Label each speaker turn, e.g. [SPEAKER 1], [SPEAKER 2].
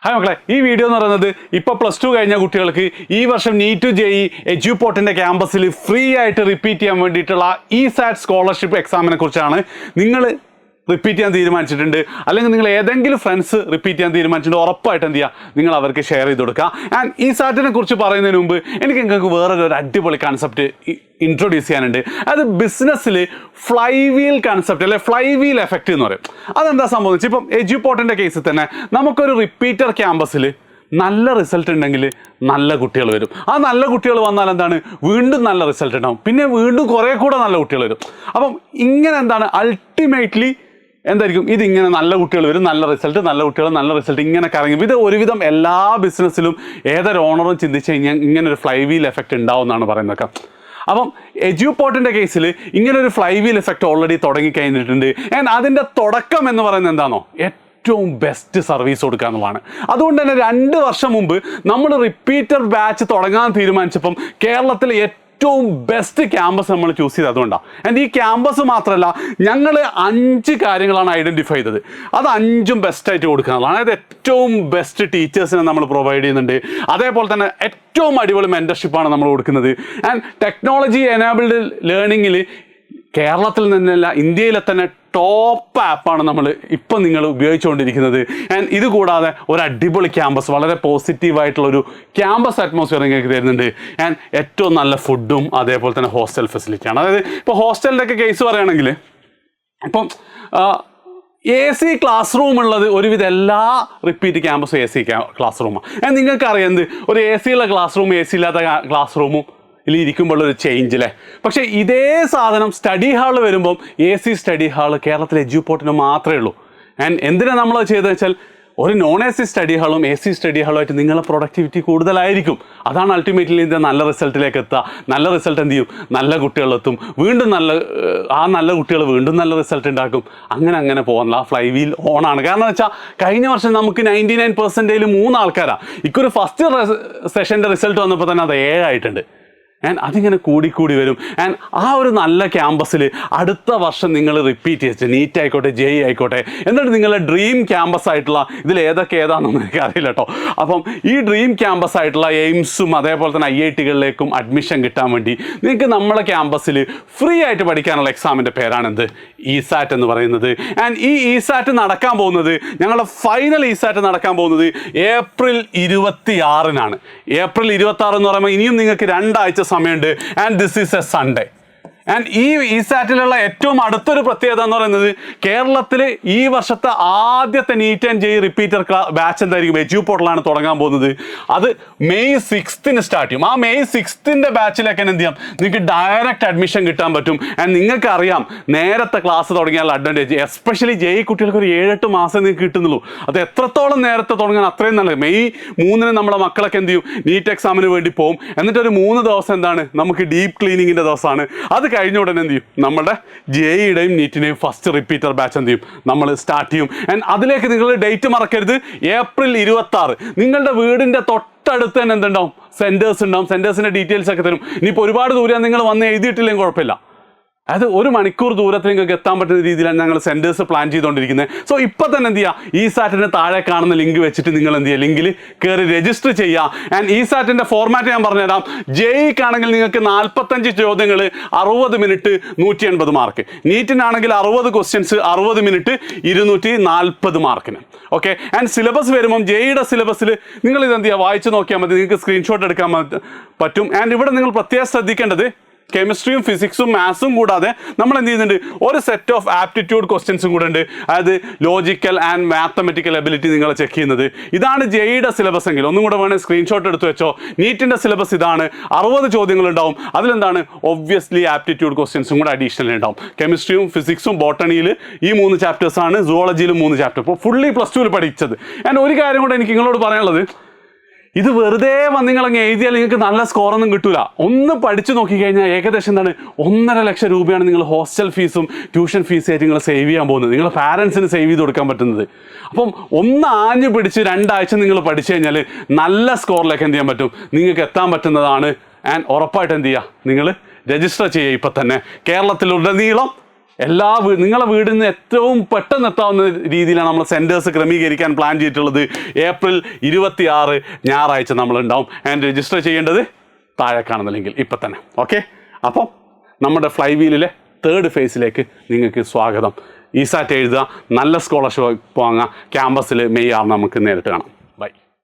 [SPEAKER 1] Hi മക്കളെ, ഈ video എന്ന് പറയുന്നത് ഇപ്പോൾ +2 കഴിഞ്ഞ കുട്ടികൾക്ക് ഈ വർഷം നീറ്റ് JEE എഡ്യൂപോർട്ടിൻ്റെ ക്യാമ്പസിൽ ഫ്രീ ആയിട്ട് റിപ്പീറ്റ് ചെയ്യാൻ വേണ്ടിയിട്ടുള്ള ESAT സ്കോളർഷിപ്പ് എക്സാമിനെ കുറിച്ചാണ്. നിങ്ങൾ റിപ്പീറ്റ് ചെയ്യാൻ തീരുമാനിച്ചിട്ടുണ്ട്, അല്ലെങ്കിൽ നിങ്ങൾ ഏതെങ്കിലും ഫ്രണ്ട്സ് റിപ്പീറ്റ് ചെയ്യാൻ തീരുമാനിച്ചിട്ടുണ്ട്, ഉറപ്പായിട്ട് എന്ത് ചെയ്യുക, നിങ്ങൾ അവർക്ക് ഷെയർ ചെയ്ത് കൊടുക്കുക. ആൻഡ് ESAT കുറിച്ച് പറയുന്നതിന് മുമ്പ് എനിക്ക് നിങ്ങൾക്ക് വേറൊരു അടിപൊളി കൺസെപ്റ്റ് ഇൻട്രൊഡ്യൂസ് ചെയ്യാനുണ്ട്. അത് ബിസിനസ്സിൽ ഫ്ലൈ വീൽ കൺസെപ്റ്റ് അല്ലെ ഫ്ലൈ വീൽ എഫക്റ്റ് എന്ന് പറയും. അതെന്താ സംഭവിച്ചത്? ഇപ്പം എഡ്യൂപോർട്ടിൻ്റെ കേസിൽ തന്നെ നമുക്കൊരു റിപ്പീറ്റർ ക്യാമ്പസിൽ നല്ല റിസൾട്ട് ഉണ്ടെങ്കിൽ നല്ല കുട്ടികൾ വരും. ആ നല്ല കുട്ടികൾ വന്നാൽ എന്താണ്, വീണ്ടും നല്ല റിസൾട്ട് ഉണ്ടാവും, പിന്നെ വീണ്ടും കുറേ കൂടെ നല്ല കുട്ടികൾ വരും. അപ്പം ഇങ്ങനെ എന്താണ് അൾട്ടിമേറ്റ്ലി എന്തായിരിക്കും, ഇതിങ്ങനെ നല്ല കുട്ടികൾ വരും, നല്ല റിസൾട്ട് ഇങ്ങനെ കറങ്ങി. ഇത് ഒരുവിധം എല്ലാ ബിസിനസ്സിലും ഏതൊരു ഓണറും ചിന്തിച്ച് കഴിഞ്ഞാൽ ഇങ്ങനെ ഒരു ഫ്ലൈ വീൽ എഫക്റ്റ് ഉണ്ടാവും എന്നാണ് പറയുന്നത്. അപ്പം എഡ്യൂപോർട്ടിൻ്റെ കേസിൽ ഇങ്ങനെ ഒരു ഫ്ലൈ വീൽ എഫക്റ്റ് ഓൾറെഡി തുടങ്ങിക്കഴിഞ്ഞിട്ടുണ്ട്. ആൻഡ് അതിൻ്റെ തുടക്കം എന്ന് പറയുന്നത് എന്താണോ, ഏറ്റവും ബെസ്റ്റ് സർവീസ് കൊടുക്കുക എന്നുള്ളതാണ്. അതുകൊണ്ട് തന്നെ 2 വർഷം മുമ്പ് നമ്മൾ റിപ്പീറ്റർ ബാച്ച് തുടങ്ങാൻ തീരുമാനിച്ചപ്പം കേരളത്തിലെ ഏറ്റവും ബെസ്റ്റ് ക്യാമ്പസ് നമ്മൾ ചൂസ് ചെയ്തത് അതുകൊണ്ടാണ്. ആൻഡ് ഈ ക്യാമ്പസ് മാത്രമല്ല, ഞങ്ങൾ 5 കാര്യങ്ങളാണ് ഐഡൻറ്റിഫൈ ചെയ്തത്. അത് 5ഉം ബെസ്റ്റായിട്ട് കൊടുക്കുക എന്നുള്ളതാണ്. അതായത് ഏറ്റവും ബെസ്റ്റ് ടീച്ചേഴ്സിനെ നമ്മൾ പ്രൊവൈഡ് ചെയ്യുന്നുണ്ട്, അതേപോലെ തന്നെ ഏറ്റവും അടിപൊളി മെൻറ്റർഷിപ്പാണ് നമ്മൾ കൊടുക്കുന്നത്. ആൻഡ് ടെക്നോളജി എനേബിൾഡ് ലേണിങ്ങിൽ കേരളത്തിൽ നിന്നല്ല ഇന്ത്യയിലെ തന്നെ ടോപ്പ് ആപ്പാണ് നമ്മൾ ഇപ്പം നിങ്ങൾ ഉപയോഗിച്ചുകൊണ്ടിരിക്കുന്നത്. ആൻഡ് ഇത് കൂടാതെ ഒരു അടിപൊളി ക്യാമ്പസ്, വളരെ പോസിറ്റീവായിട്ടുള്ളൊരു ക്യാമ്പസ് അറ്റ്മോസ്ഫിയർ നിങ്ങൾക്ക് തരുന്നുണ്ട്. ആൻഡ് ഏറ്റവും നല്ല ഫുഡും അതേപോലെ തന്നെ ഹോസ്റ്റൽ ഫെസിലിറ്റിയാണ്. അതായത് ഇപ്പോൾ ഹോസ്റ്റലിൻ്റെ ഒക്കെ കേസ് പറയുകയാണെങ്കിൽ ഇപ്പം AC ക്ലാസ് റൂം ഉള്ളത് ഒരുവിധം എല്ലാ റിപ്പീറ്റ് ക്യാമ്പസും AC ക്ലാസ് റൂമാണ്. ആൻഡ് നിങ്ങൾക്കറിയാം എന്ത്, ഒരു AC ഉള്ള ക്ലാസ് റൂം AC ഇല്ലാത്ത ക്ലാസ് റൂമും ഇതിൽ ഇരിക്കുമ്പോഴൊരു ചേഞ്ച് അല്ലേ. പക്ഷേ ഇതേ സാധനം സ്റ്റഡി ഹാൾ വരുമ്പം AC സ്റ്റഡി ഹാൾ കേരളത്തിലെ എഡ്യൂപോർട്ടിന് മാത്രമേ ഉള്ളൂ. ആൻഡ് എന്തിനാണ് നമ്മൾ ചെയ്തതെന്ന് വെച്ചാൽ, ഒരു AC സ്റ്റഡി ഹാളും AC സ്റ്റഡി ഹാളുമായിട്ട് നിങ്ങളുടെ പ്രൊഡക്ടിവിറ്റി കൂടുതലായിരിക്കും. അതാണ് അൾട്ടിമേറ്റ്ലി ഇതിൻ്റെ നല്ല റിസൾട്ടിലേക്ക് എത്തുക. നല്ല റിസൾട്ട് എന്ത് ചെയ്യും, നല്ല കുട്ടികളെത്തും, വീണ്ടും നല്ല കുട്ടികൾ വീണ്ടും നല്ല റിസൾട്ട് ഉണ്ടാക്കും. അങ്ങനെ പോകുന്നില്ല. ആ ഫ്ലൈ വീൽ ഓണാണ്. കാരണം എന്ന് വെച്ചാൽ കഴിഞ്ഞ വർഷം നമുക്ക് 99% 3 ആൾക്കാരാണ്. ഇക്കൊരു ഫസ്റ്റ് സെഷൻ്റെ റിസൾട്ട് വന്നപ്പോൾ തന്നെ അത് 7 ആയിട്ടുണ്ട്. ആൻഡ് അതിങ്ങനെ കൂടി വരും. ആൻഡ് ആ ഒരു നല്ല ക്യാമ്പസിൽ അടുത്ത വർഷം നിങ്ങൾ റിപ്പീറ്റ് ചെയ്ത് നീറ്റ് ആയിക്കോട്ടെ JEE ആയിക്കോട്ടെ, എന്നിട്ട് നിങ്ങളുടെ ഡ്രീം ക്യാമ്പസ് ആയിട്ടുള്ള ഇതിൽ ഏതാണെന്നൊന്നും എനിക്ക് അറിയില്ല കേട്ടോ. അപ്പം ഈ ഡ്രീം ക്യാമ്പസ് ആയിട്ടുള്ള എയിംസും അതേപോലെ തന്നെ IIT-കളിലേക്കും അഡ്മിഷൻ കിട്ടാൻ വേണ്ടി നിങ്ങൾക്ക് നമ്മളെ ക്യാമ്പസിൽ ഫ്രീ ആയിട്ട് പഠിക്കാനുള്ള എക്സാമിൻ്റെ പേരാണെന്ത്, ESAT എന്ന് പറയുന്നത്. ആൻഡ് ഈ ESAT നടക്കാൻ പോകുന്നത്, ഞങ്ങളുടെ ഫൈനൽ ESAT നടക്കാൻ പോകുന്നത് ഏപ്രിൽ 26-നാണ്. ഏപ്രിൽ 26 എന്ന് പറയുമ്പോൾ ഇനിയും നിങ്ങൾക്ക് 2 ആഴ്ച സമയമുണ്ട്. And this is A Sunday. And ഈ ESAT-ലുള്ള ഏറ്റവും അടുത്തൊരു പ്രത്യേകത എന്ന് പറയുന്നത്, കേരളത്തിൽ ഈ വർഷത്തെ ആദ്യത്തെ neat and JEE repeater batch എന്തായിരിക്കും, എഡ്യൂപോർട്ടിലാണ് തുടങ്ങാൻ പോകുന്നത്. അത് മെയ് 6-ന് സ്റ്റാർട്ട് ചെയ്യും. ആ മെയ് 6-ൻ്റെ ബാച്ചിലേക്ക് എന്ത് ചെയ്യാം, നിങ്ങൾക്ക് ഡയറക്റ്റ് അഡ്മിഷൻ കിട്ടാൻ പറ്റും. ആൻഡ് നിങ്ങൾക്ക് അറിയാം, നേരത്തെ ക്ലാസ് തുടങ്ങിയാൽ അഡ്വാൻറ്റേജ്, എസ്പെഷ്യലി JEE കുട്ടികൾക്ക് ഒരു 7-8 മാസം നിങ്ങൾക്ക് കിട്ടുന്നുള്ളൂ. അത് എത്രത്തോളം നേരത്തെ തുടങ്ങാൻ അത്രയും നല്ലത്. മെയ് 3-ന് നമ്മുടെ മക്കളൊക്കെ എന്ത് ചെയ്യും, നീറ്റ് എക്സാമിന് വേണ്ടി പോകും. എന്നിട്ടൊരു 3 ദിവസം എന്താണ്, നമുക്ക് ഡീപ്പ് ക്ലീനിങ്ങിൻ്റെ ദിവസമാണ്. അത് കഴിഞ്ഞ ഉടനെ എന്ത് ചെയ്യും, നമ്മുടെ JEE-യുടെയും നീറ്റിൻ്റെയും ഫസ്റ്റ് റിപ്പീറ്റർ ബാച്ച് എന്ത് ചെയ്യും, നമ്മൾ സ്റ്റാർട്ട് ചെയ്യും. ആൻഡ് അതിലേക്ക് നിങ്ങൾ ഡേറ്റ് മറക്കരുത്, ഏപ്രിൽ 26. നിങ്ങളുടെ വീടിൻ്റെ തൊട്ടടുത്ത് തന്നെ എന്തുണ്ടാവും, സെൻറ്റേഴ്സ് ഉണ്ടാവും. സെൻറ്റേഴ്സിൻ്റെ ഡീറ്റെയിൽസ് ഒക്കെ തരും. ഇനിയിപ്പോൾ ഒരുപാട് ദൂരം നിങ്ങൾ വന്ന് എഴുതിയിട്ടില്ലെങ്കിൽ കുഴപ്പമില്ല. അത് 1 മണിക്കൂർ ദൂരത്തിൽ നിങ്ങൾക്ക് എത്താൻ പറ്റുന്ന രീതിയിലാണ് ഞങ്ങൾ സെൻറ്റേഴ്സ് പ്ലാൻ ചെയ്തുകൊണ്ടിരിക്കുന്നത്. സോ ഇപ്പോൾ തന്നെ എന്ത് ചെയ്യുക, ESAT-ന് താഴെ കാണുന്ന ലിങ്ക് വെച്ചിട്ട് നിങ്ങൾ എന്ത് ചെയ്യുക, ലിങ്കിൽ കയറി രജിസ്റ്റർ ചെയ്യുക. ആൻഡ് ESAT-ൻ്റെ ഫോർമാറ്റ് ഞാൻ പറഞ്ഞുതരാം. JEE-ക്കാണെങ്കിൽ നിങ്ങൾക്ക് 45 ചോദ്യങ്ങൾ 60 മിനിറ്റ് 180 മാർക്ക്. നീറ്റിനാണെങ്കിൽ 60 ക്വസ്റ്റ്യൻസ് 60 മിനിറ്റ് 240 മാർക്കിന്. ഓക്കെ. ആൻഡ് സിലബസ് വരുമ്പം JEE-യുടെ സിലബസിൽ നിങ്ങൾ ഇതെന്ത് ചെയ്യുക, വായിച്ച് നോക്കിയാൽ മതി. നിങ്ങൾക്ക് സ്ക്രീൻഷോട്ട് എടുക്കാൻ പറ്റും. ആൻഡ് ഇവിടെ നിങ്ങൾ പ്രത്യേകം ശ്രദ്ധിക്കേണ്ടത്, കെമിസ്ട്രിയും ഫിസിക്സും മാത്സും കൂടാതെ നമ്മൾ എന്ത് ചെയ്യുന്നുണ്ട്, ഒരു സെറ്റ് ഓഫ് ആപ്റ്റിറ്റ്യൂഡ് ക്വസ്റ്റ്യൻസും കൂടെ ഉണ്ട്. അതായത് ലോജിക്കൽ ആൻഡ് മാത്തമെറ്റിക്കൽ എബിലിറ്റി നിങ്ങൾ ചെക്ക് ചെയ്യുന്നത്. ഇതാണ് JEE-യുടെ സിലബസ് എങ്കിൽ ഒന്നും കൂടെ വേണേൽ സ്ക്രീൻഷോട്ട് എടുത്ത് വെച്ചോ. നീറ്റിൻ്റെ സിലബസ് ഇതാണ്. 60 ചോദ്യങ്ങൾ ഉണ്ടാവും. അതിലെന്താണ്, ഒബ്വിയസ്ലി ആപ്റ്റിറ്റ്യൂഡ് ക്വസ്റ്റ്യൻസും കൂടെ അഡീഷണൽ ഉണ്ടാവും. കെമിസ്ട്രിയും ഫിസിക്സും ബോട്ടണിയിൽ ഈ 3 ചാപ്റ്റേഴ്സാണ്. സുവോളജിയിലും 3 ചാപ്റ്റർ. ഇപ്പോൾ ഫുള്ളി +2-ൽ പഠിച്ചത്. ആൻഡ് ഒരു കാര്യം കൂടെ എനിക്ക് നിങ്ങളോട് പറയാനുള്ളത്, ഇത് വെറുതെ വന്ന് നിങ്ങളങ്ങ് എഴുതിയാൽ നിങ്ങൾക്ക് നല്ല സ്കോറൊന്നും കിട്ടില്ല. ഒന്ന് പഠിച്ചു നോക്കിക്കഴിഞ്ഞാൽ ഏകദേശം എന്താണ്, 1.5 ലക്ഷം രൂപയാണ് നിങ്ങൾ ഹോസ്റ്റൽ ഫീസും ട്യൂഷൻ ഫീസായിട്ട് നിങ്ങൾ സേവ് ചെയ്യാൻ പോകുന്നത്. നിങ്ങളുടെ പാരൻസിന് സേവ് ചെയ്ത് കൊടുക്കാൻ പറ്റുന്നത്. അപ്പം ഒന്ന് ആഞ്ഞു പിടിച്ച് 2 ആഴ്ച നിങ്ങൾ പഠിച്ചു കഴിഞ്ഞാൽ നല്ല സ്കോറിലേക്ക് എന്ത് ചെയ്യാൻ പറ്റും, നിങ്ങൾക്ക് എത്താൻ പറ്റുന്നതാണ്. ആൻഡ് ഉറപ്പായിട്ട് എന്ത് ചെയ്യുക, നിങ്ങൾ രജിസ്റ്റർ ചെയ്യുക ഇപ്പം തന്നെ. കേരളത്തിലുടനീളം നിങ്ങളെ വീടിൽ നിന്ന് ഏറ്റവും പെട്ടെന്ന് എത്താവുന്ന രീതിയിലാണ് നമ്മൾ സെൻറ്റേഴ്സ് ക്രമീകരിക്കാൻ പ്ലാൻ ചെയ്തിട്ടുള്ളത്. ഏപ്രിൽ 26 ഞായറാഴ്ച നമ്മളുണ്ടാവും. ആൻഡ് രജിസ്റ്റർ ചെയ്യേണ്ടത് താഴെ കാണുന്ന ലിങ്കിൽ ഇപ്പം തന്നെ. ഓക്കെ, അപ്പം നമ്മുടെ ഫ്ലൈ വീലിലെ 3rd ഫേസിലേക്ക് നിങ്ങൾക്ക് സ്വാഗതം. ഇസാറ്റ് എഴുതുക, നല്ല സ്കോളർഷിപ്പ് വാങ്ങുക. ക്യാമ്പസിൽ മെയ് 6 നമുക്ക് നേരിട്ട് കാണാം.